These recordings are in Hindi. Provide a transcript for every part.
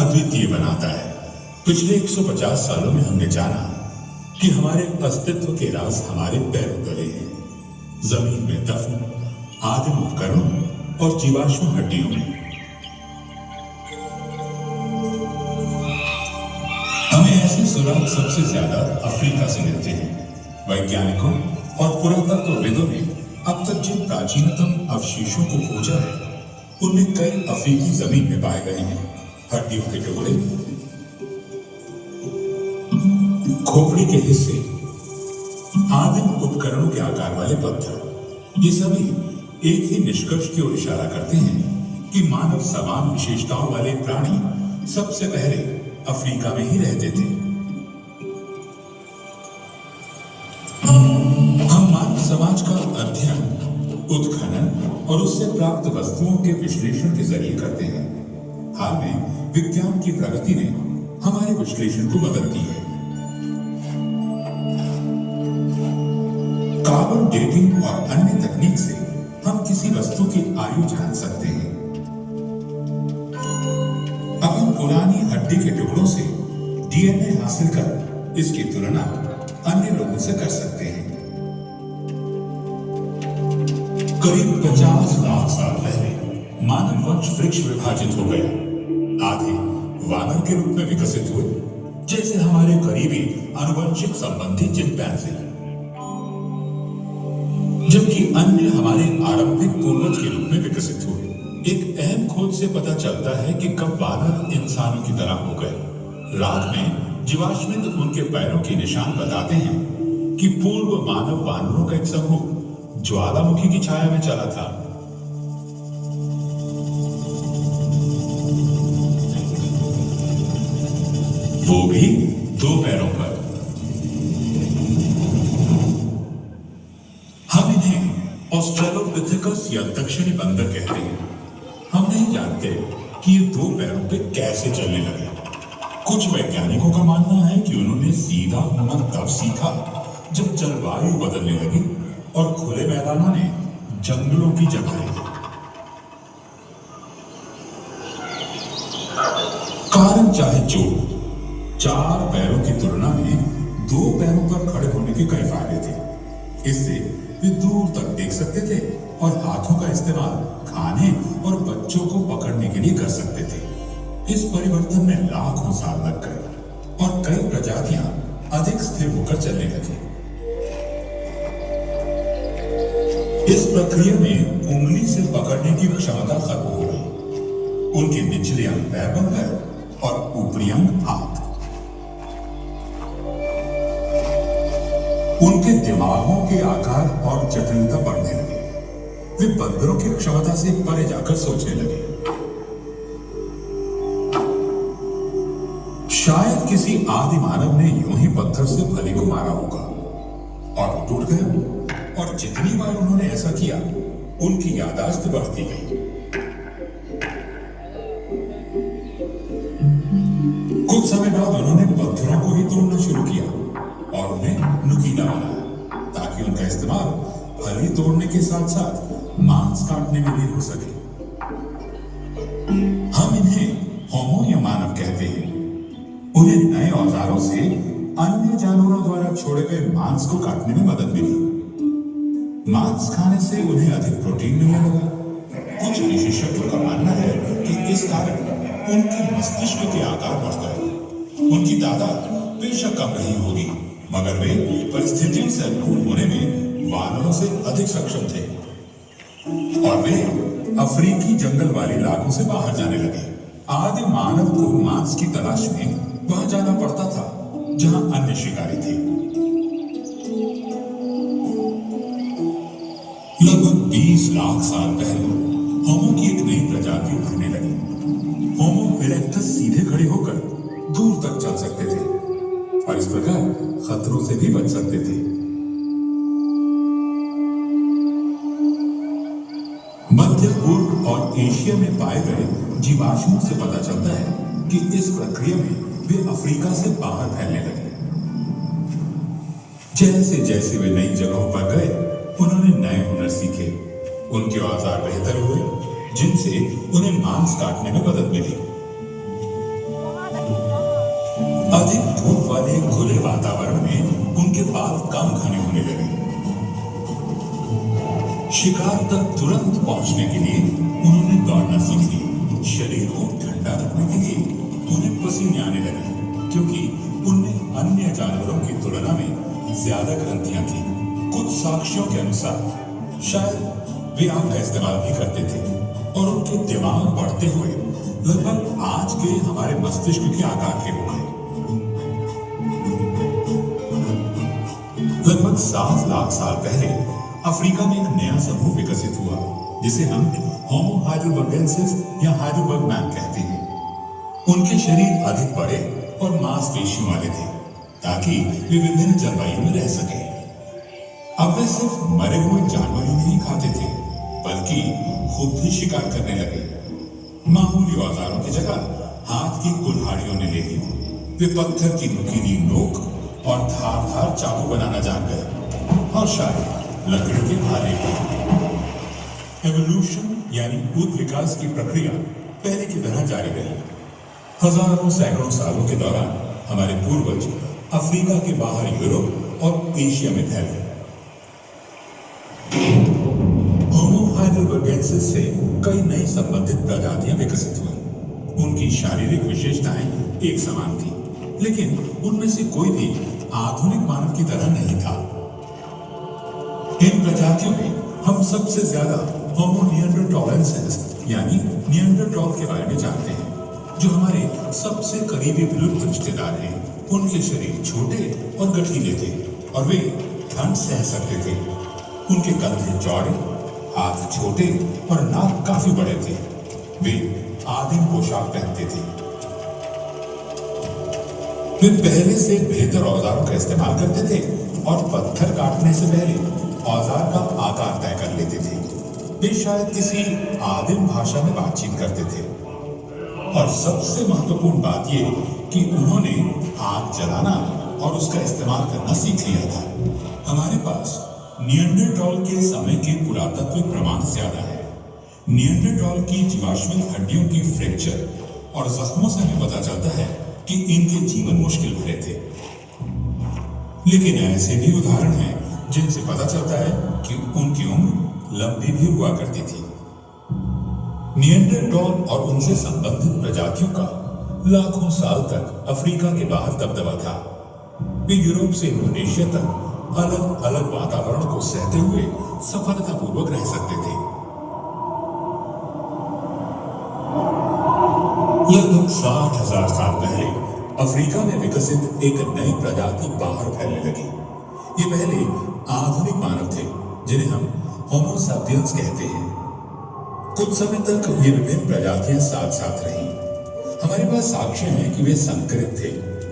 अद्वितीय बनाता है। पिछले 150 सालों में हमने जाना कि हमारे अस्तित्व के राज हमारे पैरों तले हैं, जमीन में दफन आदिम उपकरणों और जीवाश्म हड्डियों में। हमें ऐसे सुराग सबसे ज्यादा अफ्रीका से मिलते हैं। वैज्ञानिकों और पुरातत्वविदों ने अब तक जिन प्राचीनतम अवशेषों को खोजा है उनमें कई अफ्रीकी जमीन में पाए गए हैं। हड्डियों के टुकड़े, खोपड़ी के हिस्से, आदिम उपकरणों के आकार वाले पत्थर, ये सभी एक ही निष्कर्ष की ओर इशारा करते हैं कि मानव समान विशेषताओं वाले प्राणी सबसे पहले अफ्रीका में ही रहते थे। हम मानव समाज का अध्ययन, उत्खनन और उससे प्राप्त वस्तुओं के विश्लेषण के जरिए करते हैं। हाल में विज्ञान की प्रगति ने हमारे विश्लेषण को मदद दी है। कार्बन डेटिंग और अन्य तकनीक से हम किसी वस्तु की आयु जान सकते हैं। अब हम पुरानी हड्डी के टुकड़ों से डीएनए हासिल कर इसकी तुलना अन्य लोगों से कर सकते हैं। करीब 50 लाख साल पहले मानव वंश वृक्ष विभाजित हो गया। आधे वानर के रूप में विकसित हुए, जैसे हमारे करीबी आनुवंशिक संबंधी चिंपैंजी, जबकि अन्य हमारे आरंभिक पूर्वज के रूप में विकसित हुए। एक अहम खोज से पता चलता है कि कब वानर इंसानों की तरह हो गए। राख में जीवाश्मित उनके पैरों के निशान बताते हैं कि पूर्व मानव वानरों का एक समूह ज्वालामुखी की छाया में चला था। वो भी 2 पैरों पर। हम इन्हें ऑस्ट्रेलोपिथेकस या दक्षिणी बंदर कहते हैं। हम नहीं जानते कि ये 2 पैरों पे कैसे चलने लगे। कुछ वैज्ञानिकों का मानना है कि उन्होंने सीधा होना तब सीखा जब जलवायु बदलने लगी और खुले मैदानों ने जंगलों की जगह ली। कारण चाहे जो, 4 पैरों की तुलना में 2 पैरों पर खड़े होने के कई फायदे थे। इससे वे दूर तक देख सकते थे और हाथों का इस्तेमाल खाने और बच्चों को पकड़ने के लिए कर सकते थे। इस परिवर्तन में लाखों साल लग गए और कई प्रजातियां अधिक स्थिर होकर चलने लगी। इस प्रक्रिया में उंगली से पकड़ने की क्षमता खत्म हो गई। उनके निचले अंग पैर बन गए और ऊपरी अंग हाथ। उनके दिमागों के आकार और जटिलता बढ़ने लगे। वे बंदरों की क्षमता से परे जाकर सोचने लगे। शायद किसी आदि मानव ने यूं ही पत्थर से फली को मारा होगा और वो टूट गया। और जितनी बार उन्होंने ऐसा किया, उनकी याददाश्त बढ़ती गई। कुछ समय बाद उन्होंने पत्थरों को ही तोड़ना शुरू किया और उन्हें नुकीला बनाया, ताकि उनका इस्तेमाल फली तोड़ने के साथ साथ मांस काटने में भी हो सके। हम इन्हें होमो या मानव कहते हैं। उन्हें नए औजारों से अन्य जानवरों द्वारा छोड़े गए मांस को काटने में मदद मिली। मांस खाने से उन्हें अधिक प्रोटीन मिलने लगा। कुछ विशेषज्ञों का मानना है कि इस कारण उनके मस्तिष्क के आकार बढ़ गए। उनकी तादाद बेशक कम रही होगी, मगर वे परिस्थितियों से अनुकूल होने में वानरों से अधिक सक्षम थे और वे अफ्रीकी जंगल वाले इलाकों से बाहर जाने लगे। आदि मानव को मांस की तलाश में वहां जाना पड़ता था जहां अन्य शिकारी थे। लगभग 20 लाख साल पहले होमो की एक नई प्रजाति उभरने लगी। होमो इरेक्टस सीधे खड़े होकर दूर तक चल सकते थे और इस प्रकार खतरों से भी बच सकते थे। मध्य पूर्व और एशिया में पाए गए जीवाश्मों से पता चलता है कि इस प्रक्रिया में वे अफ्रीका से बाहर फैलने लगे। जैसे जैसे वे नई जगहों पर गए, उन्होंने नए हुनर सीखे। उनके औजार बेहतर हुए, जिनसे उन्हें मांस काटने में मदद मिली। अधिक धूप वाले खुले वातावरण में उनके बाल कम घने होने लगे। शिकार तक तुरंत पहुंचने के लिए उन्होंने दौड़ना सीख लिया। शरीर को ठंडा रखने के लिए उन्हें पसीने आने लगे, क्योंकि उनमें अन्य जानवरों की तुलना में ज्यादा ग्रंथियां थी। कुछ साक्ष्यों के अनुसार शायद वे आग का इस्तेमाल भी करते थे और उनके दिमाग बढ़ते हुए लगभग आज के हमारे मस्तिष्क के आकार के हो गए। लगभग 7 लाख साल पहले अफ्रीका में एक नया समूह विकसित हुआ, जिसे हम होमो हाइडेलबर्गेंसिस या हाइडेलबर्ग मैन कहते हैं। उनके शरीर अधिक बड़े और मांसपेशियों वाले थे, ताकि वे विभिन्न जलवायु में रह सके। अब वे सिर्फ मरे हुए जानवर ही नहीं खाते थे, बल्कि खुद भी शिकार करने लगे। मामूली औजारों की जगह हाथ की कुल्हाड़ियों ने ले ली। वे पत्थर की नुकीली नोक और धारदार चाकू बनाना जान गए, और शायद लकड़ी के भाले भी। एवोल्यूशन यानी उत्पत्ति विकास की प्रक्रिया पहले की तरह जारी रही। हजारों सैकड़ों सालों के दौरान हमारे पूर्वज अफ्रीका के बाहर यूरोप और एशिया में फैल गए। होमो हाइडेलबर्गेंसिस से कई नई संबंधित प्रजातियां विकसित हुई। उनकी शारीरिक विशेषताएं एक समान थी, लेकिन उनमें से कोई भी आधुनिक मानव की तरह नहीं था। इन प्रजातियों में हम सबसे ज्यादा होमो निएंडरथालेंसिस यानी निएंडरथॉल के बारे में जानते हैं, जो हमारे सबसे करीबी विलुप्त रिश्तेदार हैं। उनके शरीर छोटे और गठीले थे, और वे ठंड सह सकते थे। उनके कंधे चौड़े, हाथ छोटे और नाक काफी बड़े थे। वे आदिम पोशाक पहनते थे। वे पहले से बेहतर औजारों का इस्तेमाल करते थे और पत्थर काटने से पहले औजार का आकार तय कर लेते थे। वे शायद किसी आदिम भाषा में बातचीत करते थे, और सबसे महत्वपूर्ण बात यह कि उन्होंने आग जलाना और उसका इस्तेमाल करना सीख लिया था। हमारे पास निएंडरथॉल के समय के पुरातत्विक प्रमाण ज्यादा है। निएंडरथॉल की जीवाश्मिक हड्डियों की फ्रैक्चर और जख्मों से हमें पता चलता है कि इनके जीवन मुश्किल भरे थे। लेकिन ऐसे भी उदाहरण हैं जिनसे पता चलता है कि उनकी उम्र लंबी भी हुआ करती थी। निएंडरथॉल और उनसे संबंधित प्रजातियों का लाखों साल तक अफ्रीका के बाहर दबदबा था। वे यूरोप से इंडोनेशिया तक अलग अलग वातावरण को सहते हुए सफलतापूर्वक रह सकते थे। लगभग 60,000 साल पहले अफ्रीका में विकसित एक नई प्रजाति बाहर फैलने लगी। ये पहले आधुनिक मानव थे, जिन्हें हम होमो सैपियंस कहते हैं। कुछ समय तक ये विभिन्न प्रजातियां साथ साथ रहीं। हमारे पास साक्ष्य हैं कि वे संकरित थे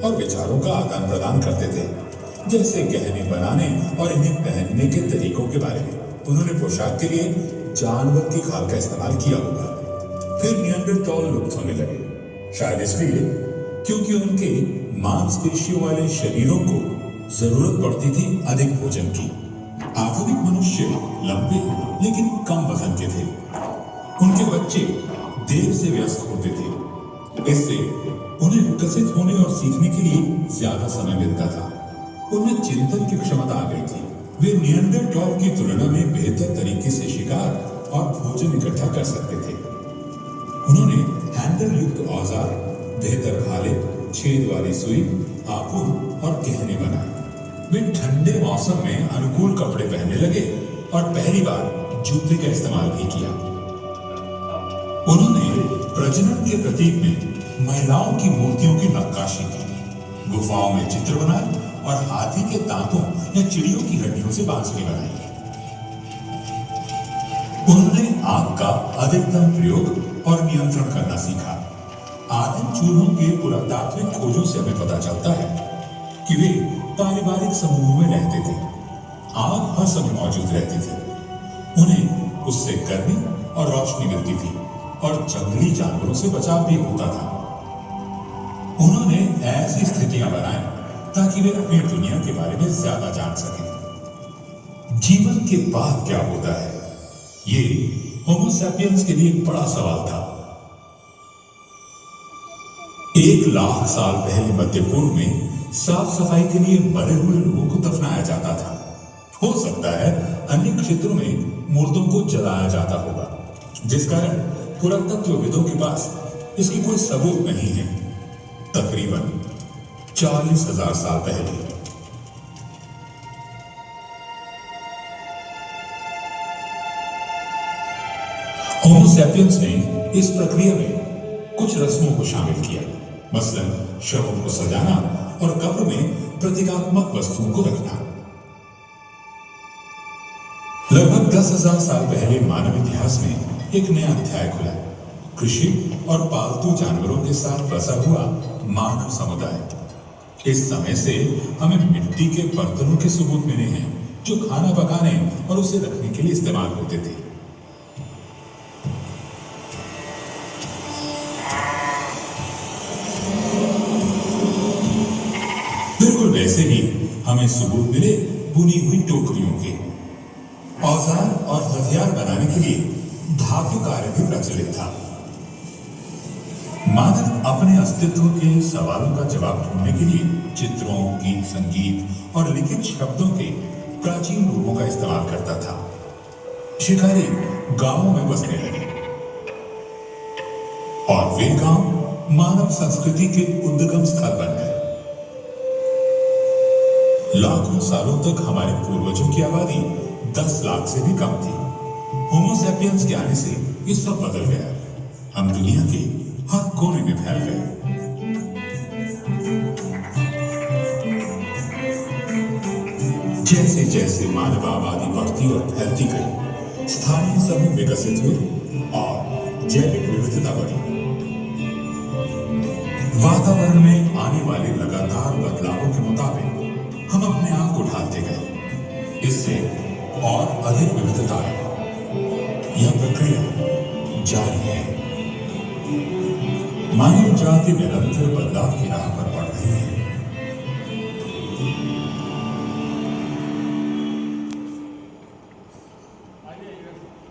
और विचारों का आदान प्रदान करते थे, जैसे गहने बनाने और इन्हें पहनने के तरीकों के बारे में। उन्होंने पोशाक के लिए जानवर की खाल का इस्तेमाल किया होगा। फिर निएंडरथॉल लुप्त होने लगे, शायद इसलिए क्योंकि उनके मांसपेशियों वाले शरीरों को जरूरत पड़ती थी अधिक भोजन की। आधुनिक मनुष्य लंबे लेकिन कम वजन के थे। उनके बच्चे देर से वयस्क होते थे, इससे उन्हें विकसित होने और सीखने के लिए ज्यादा समय मिलता था। उनमें चिंतन की क्षमता आ गई थी। वे निएंडरथॉल की तुलना में बेहतर तरीके से शिकार और भोजन इकट्ठा कर सकते थे। उन्होंने हैंडल युक्त औजार, बेहतर भाले, छेद वाली सुई, हापुड़ और गहने बनाए। वे ठंडे मौसम में अनुकूल कपड़े पहनने लगे और पहली बार जूते का इस्तेमाल भी किया। उन्होंने प्रजनन के प्रतीक में महिलाओं की मूर्तियों की नक्काशी की, गुफाओं में चित्र बनाए और हाथी के दांतों या चिड़ियों की हड्डियों से बांसुरी बनाई। उन्होंने आग का अधिकतम प्रयोग और नियंत्रण करना सीखा। आदिम चूहों के पुरातात्विक खोजों से हमें पता चलता है कि वे पारिवारिक समूहों में रहते थे। आग हर समय मौजूद रहती थी। उन्हें उससे गर्मी और रोशनी मिलती थी और जंगली जानवरों से बचाव भी होता था। उन्होंने ऐसी स्थितियां बनाई ताकि वे अपनी दुनिया के बारे में ज्यादा जान सकें। जीवन के बाद क्या होता है, ये होमो सैपियंस के लिए एक बड़ा सवाल था। 1 लाख साल पहले मध्य पूर्व में साफ सफाई के लिए मरे हुए लोगों को दफनाया जाता था। हो सकता है अन्य क्षेत्रों में मुर्दों को जलाया जाता होगा, जिस कारण पुरातत्वविदों के पास इसकी कोई सबूत नहीं है। तकरीबन 40,000 साल पहले होमो सैपियंस ने इस प्रक्रिया में कुछ रस्मों को शामिल किया, मसलन शवों को सजाना और कब्र में प्रतीकात्मक वस्तुओं को रखना। लगभग 10,000 साल पहले मानव इतिहास में एक नया अध्याय खुला। कृषि और पालतू जानवरों के साथ बसा हुआ मानव समुदाय। इस समय से हमें मिट्टी के बर्तनों के सबूत मिले हैं जो खाना पकाने और उसे रखने के लिए इस्तेमाल होते थे। बिल्कुल वैसे ही हमें सबूत मिले बुनी हुई टोकरियों के। औजार और हथियार बनाने के लिए धातु कार्य भी प्रचलित था। मानव अपने अस्तित्व के सवालों का जवाब ढूंढने के लिए चित्रों, गीत संगीत और लिखित शब्दों के प्राचीन रूपों का इस्तेमाल करता था। शिकारी गांवों में बसने लगे और वे गांव मानव संस्कृति के उद्गम स्थल बन गए। लाखों सालों तक हमारे पूर्वजों की आबादी 10 लाख से भी कम थी। होमो सैपियंस के आने से ये सब बदल गया। हम दुनिया के हर कोने में फैल गए। जैसे जैसे मानव आबादी बढ़ती और फैलती गई, स्थानीय समूह विकसित हुए और जैविक विविधता बढ़ी। वातावरण में आने वाले लगातार बदलावों के मुताबिक हम अपने आप को ढालते गए। इससे और अधिक विविधता है। यह प्रक्रिया जारी है। मानव जाति निरंतर बदलाव की राह पर बढ़ रही है।